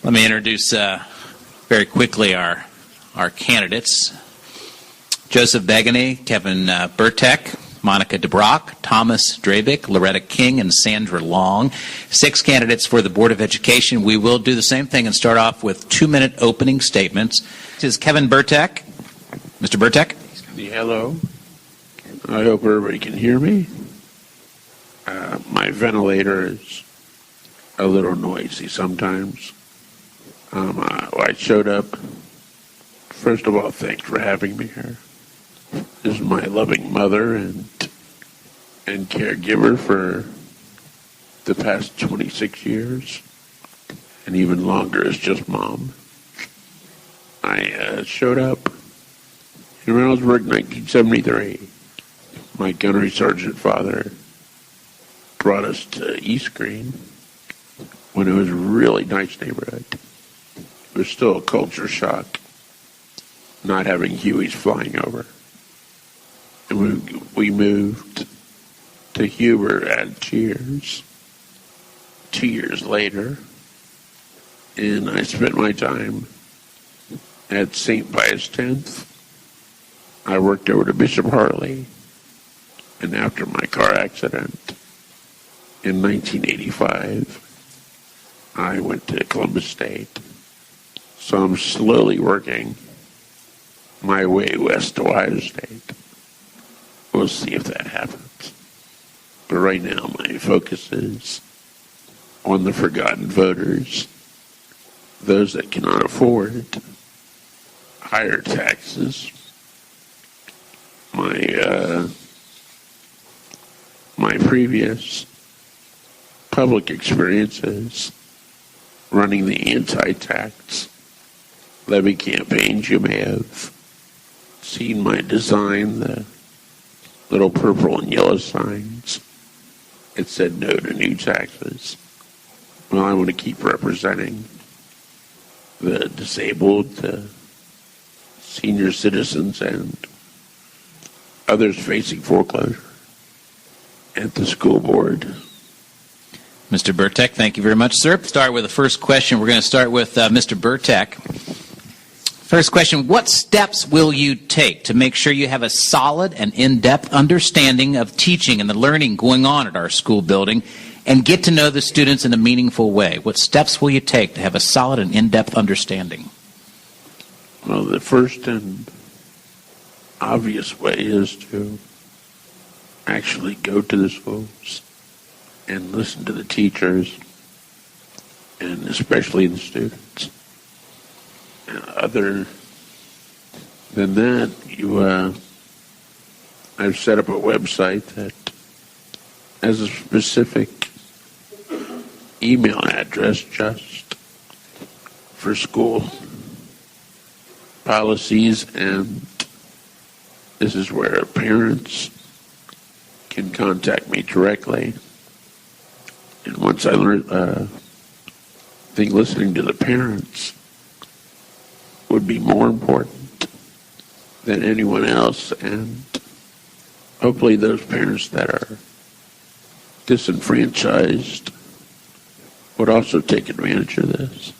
Let me introduce very quickly our candidates. Joseph Begany, Kevin Burtek, Monica DeBrock, Thomas Drabick, Loretta King, and Sandra Long. 6 candidates for the Board of Education. We will do the same thing and start off with 2-minute opening statements. This is Kevin Burtek. Mr. Burtek. Hello. I hope everybody can hear me. My ventilator is a little noisy sometimes. I showed up. First of all, thanks for having me here. This is my loving mother and caregiver for the past 26 years, and even longer as just mom. I showed up in Reynoldsburg, 1973. My gunnery sergeant father brought us to East Green when it was a really nice neighborhood. It was still a culture shock not having Hueys flying over. And we moved to Huber at Cheers 2 years later, and I spent my time at St. Pius X. I worked over to Bishop Harley, and after my car accident in 1985, I went to Columbus State. So I'm slowly working my way west to Ohio State. We'll see if that happens. But right now, my focus is on the forgotten voters, those that cannot afford higher taxes. My previous public experiences running the anti-tax levy campaigns, you may have seen my design, the little purple and yellow signs. It said no to new taxes. Well, I want to keep representing the disabled, the senior citizens, and others facing foreclosure at the school board. Mr. Burtek, thank you very much, sir. Start with the first question. We're going to start with Mr. Burtek. First question, what steps will you take to make sure you have a solid and in-depth understanding of teaching and the learning going on at our school building and get to know the students in a meaningful way? What steps will you take to have a solid and in-depth understanding? Well, the first and obvious way is to actually go to the schools and listen to the teachers and especially the students. Other than that, I've set up a website that has a specific email address just for school policies, and this is where parents can contact me directly. And once I learned, I think listening to the parents would be more important than anyone else, and hopefully those parents that are disenfranchised would also take advantage of this.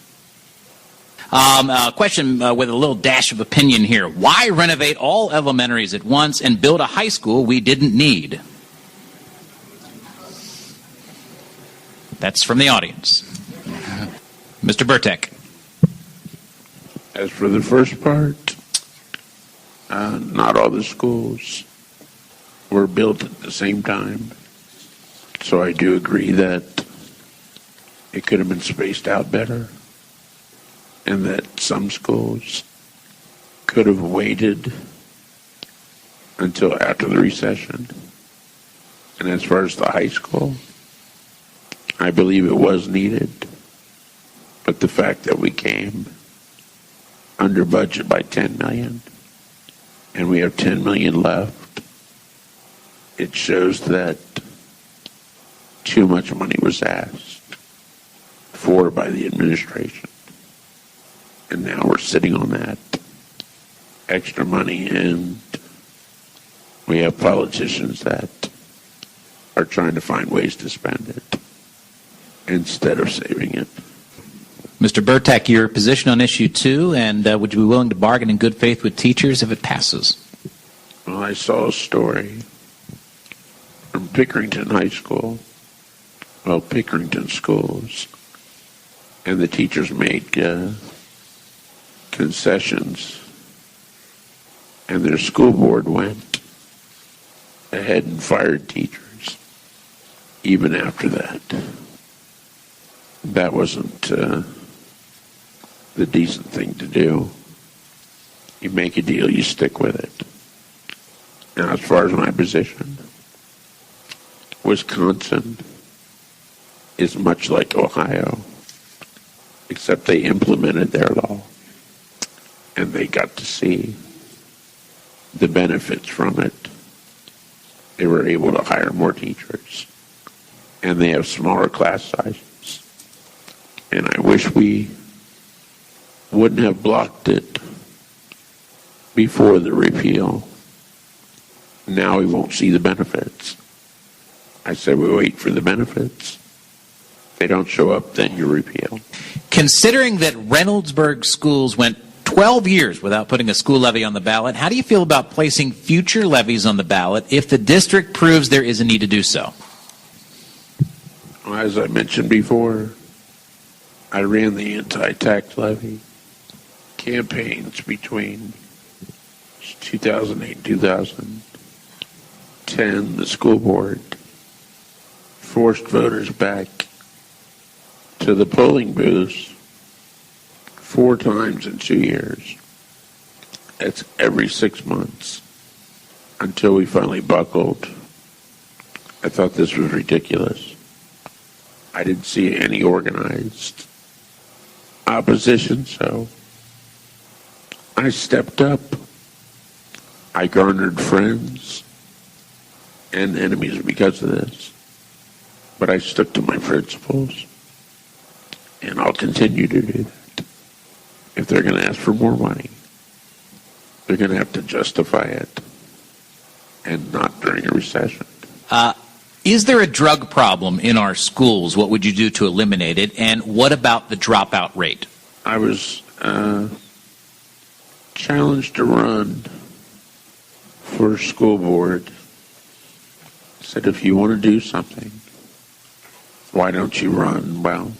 A question with a little dash of opinion here. Why renovate all elementaries at once and build a high school we didn't need? That's from the audience. Mr. Burtek. As for the first part, not all the schools were built at the same time. So I do agree that it could have been spaced out better, and that some schools could have waited until after the recession. And as far as the high school, I believe it was needed, but the fact that we came under budget by $10 million, and we have $10 million left, it shows that too much money was asked for by the administration. And now we're sitting on that extra money, and we have politicians that are trying to find ways to spend it instead of saving it. Mr. Burtek, your position on issue 2, and would you be willing to bargain in good faith with teachers if it passes? Well, I saw a story from Pickerington High School, Pickerington schools, and the teachers made concessions, and their school board went ahead and fired teachers even after that. That wasn't the decent thing to do. You make a deal, you stick with it. Now, as far as my position, Wisconsin is much like Ohio, except they implemented their law, and they got to see the benefits from it. They were able to hire more teachers, and they have smaller class sizes. And I wish we wouldn't have blocked it before the repeal. Now we won't see the benefits. I said we wait for the benefits. If they don't show up, then you repeal. Considering that Reynoldsburg schools went 12 years without putting a school levy on the ballot, how do you feel about placing future levies on the ballot if the district proves there is a need to do so? As I mentioned before, I ran the anti-tax levy campaigns between 2008 and 2010. The school board forced voters back to the polling booths 4 times in 2 years. That's every 6 months until we finally buckled. I thought this was ridiculous. I didn't see any organized opposition, so I stepped up. I garnered friends and enemies because of this, but I stuck to my principles, and I'll continue to do that. If they're going to ask for more money, they're going to have to justify it, and not during a recession. Is there a drug problem in our schools? What would you do to eliminate it? And what about the dropout rate? I was challenged to run for school board. Said, if you want to do something, why don't you run? Well,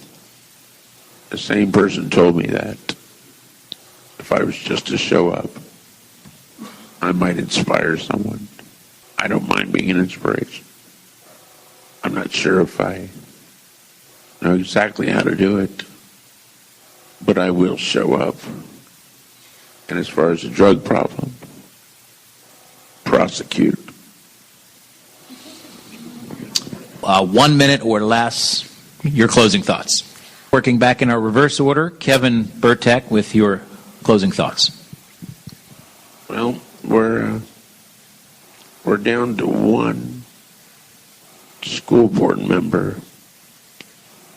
the same person told me that if I was just to show up, I might inspire someone. I don't mind being an inspiration. I'm not sure if I know exactly how to do it, but I will show up. And as far as the drug problem, prosecute. 1 minute or less, your closing thoughts. Working back in our reverse order, Kevin Burtek with your closing thoughts. Well, we're down to one school board member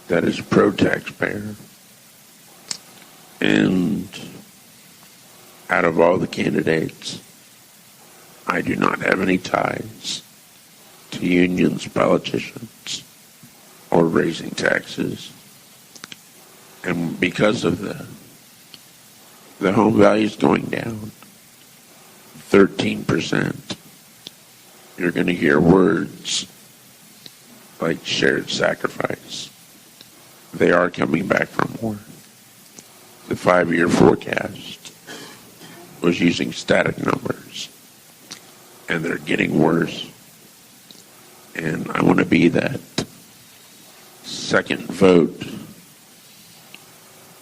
that is pro-taxpayer. And out of all the candidates, I do not have any ties to unions, politicians, or raising taxes. And because of the home values going down 13%, you're going to hear words like shared sacrifice. They are coming back for more. The 5-year forecast was using static numbers, and they're getting worse. And I want to be that second vote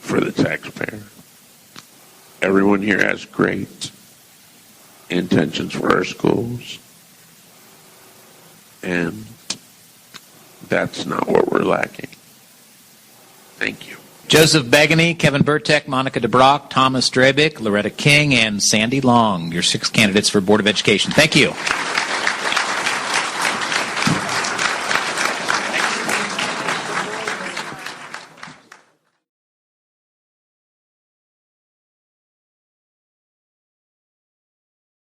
for the taxpayer. Everyone here has great intentions for our schools, and that's not what we're lacking. Thank you. Joseph Begany, Kevin Burtek, Monica DeBrock, Thomas Drabick, Loretta King, and Sandy Long, your 6 candidates for Board of Education. Thank you.